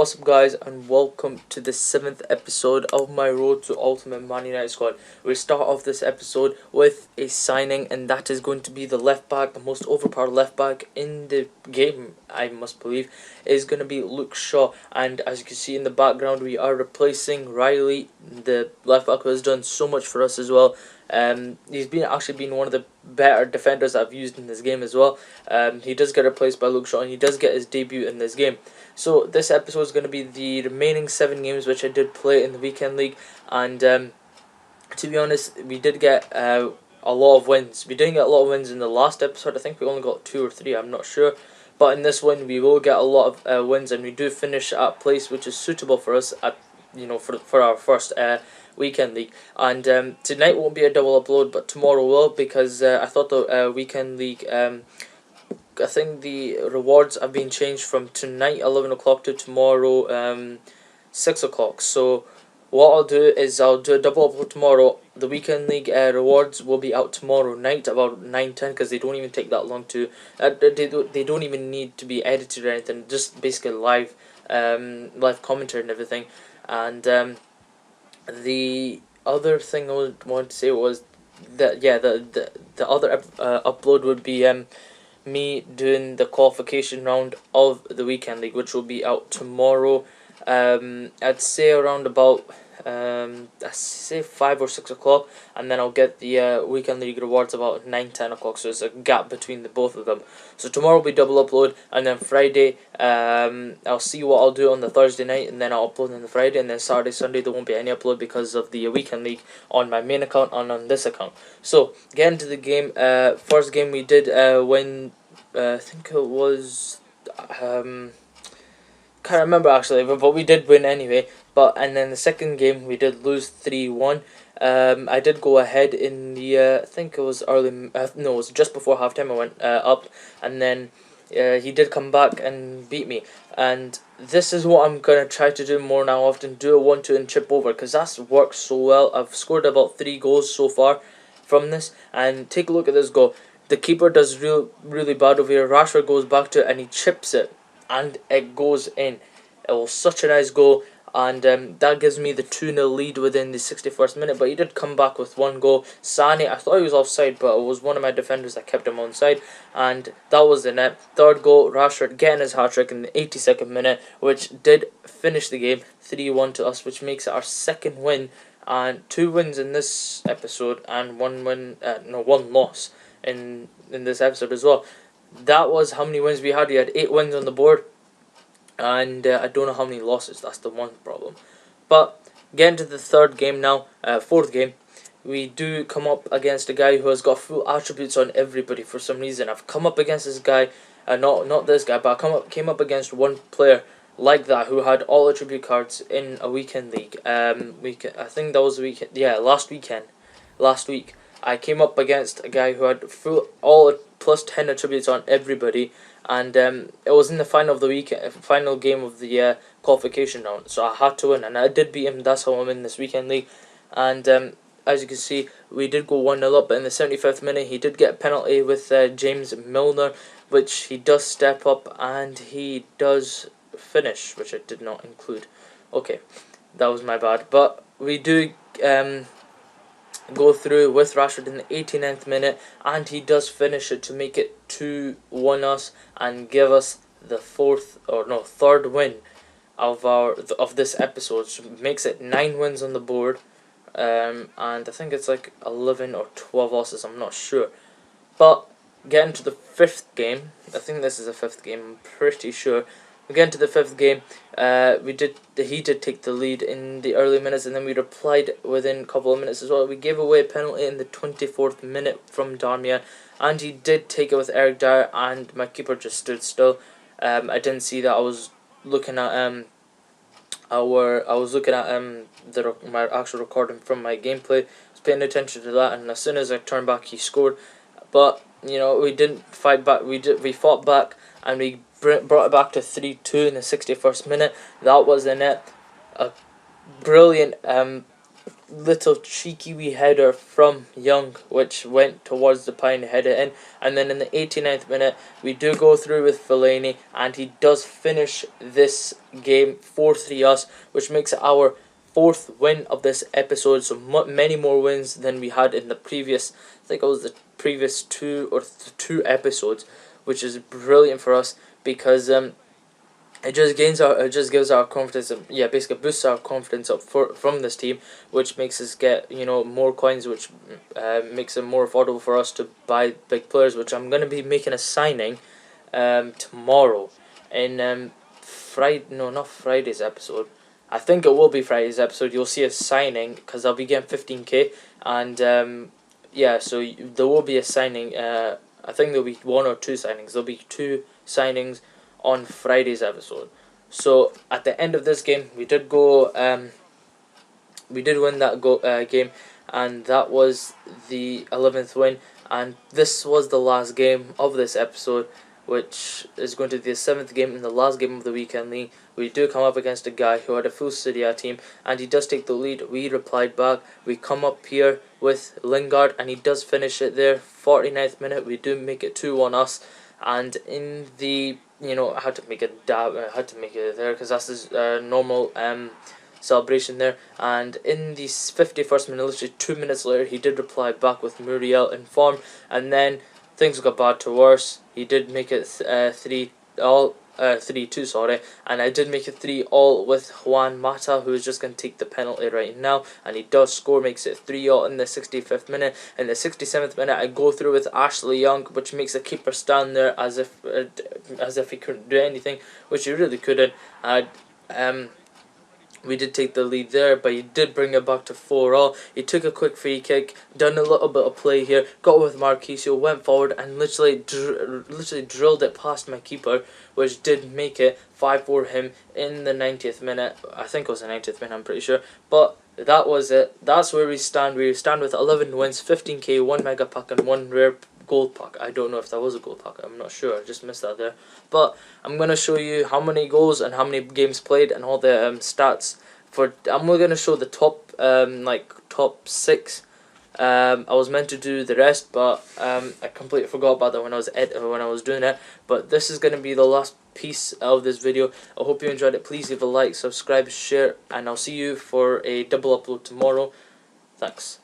What's up, guys, and welcome to the 7th episode of my Road to Ultimate Man United squad. We start off this episode with a signing, and that is going to be the left back, the most overpowered left back in the game, I must believe, is going to be Luke Shaw. And as you can see in the background, we are replacing Riley, the left back who has done so much for us as well. He's actually been one of the better defenders I've used in this game as well. He does get replaced by Luke Shaw, and he does get his debut in this game. So this episode is going to be the remaining 7 games which I did play in the weekend league, and to be honest, we did get a lot of wins. We didn't get a lot of wins in the last episode. I think we only got 2 or 3. I'm not sure. But in this one, we will get a lot of wins, and we do finish at a place which is suitable for us at for our first weekend league. And tonight won't be a double upload, but tomorrow will, because I thought the weekend league. I think the rewards have been changed from tonight 11 o'clock to tomorrow 6 o'clock. So what I'll do is I'll do a double upload tomorrow. The weekend league rewards will be out tomorrow night about 9-10, because they don't even take that long to they don't even need to be edited or anything, just basically live commentary and everything. And the other thing I wanted to say was that the other upload would be me doing the qualification round of the weekend league, which will be out tomorrow. I'd say around about I'd say 5 or 6 o'clock, and then I'll get the weekend league rewards about 9-10 o'clock. So there's a gap between the both of them. So tomorrow will be double upload, and then Friday I'll see what I'll do on the Thursday night, and then I'll upload on the Friday, and then Saturday, Sunday there won't be any upload because of the weekend league on my main account and on this account. So get into the game. First game we did win. I think it was can't remember actually, but we did win anyway. And then the second game we did lose 3-1. I did go ahead in the I think it was early. No, it was just before halftime. I went up, and then he did come back and beat me. And this is what I'm gonna try to do more now. Often do a 1-2 and chip over, because that's worked so well. I've scored about 3 goals so far from this. And take a look at this goal. The keeper does really bad over here. Rashford goes back to it and he chips it, and it goes in. It was such a nice goal, and that gives me the 2-0 lead within the 61st minute. But he did come back with 1 goal. Sané, I thought he was offside, but it was one of my defenders that kept him onside, and that was the net. Third goal, Rashford getting his hat-trick in the 82nd minute, which did finish the game 3-1 to us, which makes it our 2nd win, and 2 wins in this episode, and 1 loss in this episode as well. That was how many wins we had. We had 8 wins on the board, and I don't know how many losses. That's the one problem. But getting to the third game now, fourth game, we do come up against a guy who has got full attributes on everybody for some reason. I've come up against this guy, not this guy, but I came up against one player like that who had all attribute cards in a weekend league. I think that was the weekend. Yeah, last week. I came up against a guy who had all plus 10 attributes on everybody, and it was in the final game of the qualification round, so I had to win, and I did beat him. That's how I'm in this weekend league. And as you can see, we did go 1-0 up, but in the 75th minute he did get a penalty with James Milner, which he does step up and he does finish, which I did not include. Okay, that was my bad. But we do go through with Rashford in the 89th minute, and he does finish it to make it 2-1 us and give us the third win of this episode, which makes it 9 wins on the board, and I think it's like 11 or 12 losses, I'm not sure. But getting to the 5th game, I think this is the 5th game, I'm pretty sure. Again to the 5th game, he did take the lead in the early minutes, and then we replied within a couple of minutes as well. We gave away a penalty in the 24th minute from Darmian, and he did take it with Eric Dyer, and my keeper just stood still. I didn't see that. I was looking at my actual recording from my gameplay. I was paying attention to that, and as soon as I turned back, he scored. But we didn't fight back. We fought back, and we brought it back to 3-2 in the 61st minute. That was the net. A brilliant little cheeky wee header from Young, which went towards the pie and headed in. And then in the 89th minute, we do go through with Fellaini, and he does finish this game 4-3 us, which makes it our fourth win of this episode. So many more wins than we had in the previous, I think it was the previous two episodes, which is brilliant for us because it just gives our confidence, basically boosts our confidence up from this team, which makes us get more coins, which makes it more affordable for us to buy big players, which I'm gonna be making a signing tomorrow in Friday. No, not Friday's episode. I think it will be Friday's episode. You'll see a signing because I'll be getting 15k, and so there will be a signing. I think there'll be one or two signings. There'll be two signings on Friday's episode. So at the end of this game, we did win that game, and that was the 11th win. And this was the last game of this episode, which is going to be the 7th game and the last game of the weekend league. We do come up against a guy who had a full Serie A team, and he does take the lead. We replied back. We come up here with Lingard, and he does finish it there. 49th minute, we do make it 2-1 us. And in the I had to make it there because that's his normal celebration there. And in the 51st minute, literally 2 minutes later, he did reply back with Muriel in form, and then things got bad to worse. He did make it 3-2, sorry, and I did make it 3-all with Juan Mata, who is just going to take the penalty right now, and he does score, makes it 3-all in the 65th minute. In the 67th minute, I go through with Ashley Young, which makes the keeper stand there as if he couldn't do anything, which he really couldn't. We did take the lead there, but he did bring it back to 4-all. He took a quick free kick, done a little bit of play here, got with Marquisio, went forward and literally drilled it past my keeper, which did make it 5-4 him in the 90th minute. I think it was the 90th minute, I'm pretty sure. But that was it. That's where we stand. We stand with 11 wins, 15k, 1 mega pack and 1 rare gold pack. I don't know if that was a gold pack, I'm not sure, I just missed that there. But I'm going to show you how many goals and how many games played and all the stats. I'm going to show the top top 6. I was meant to do the rest, but I completely forgot about that when I was doing it. But this is going to be the last piece of this video. I hope you enjoyed it. Please leave a like, subscribe, share, and I'll see you for a double upload tomorrow. Thanks.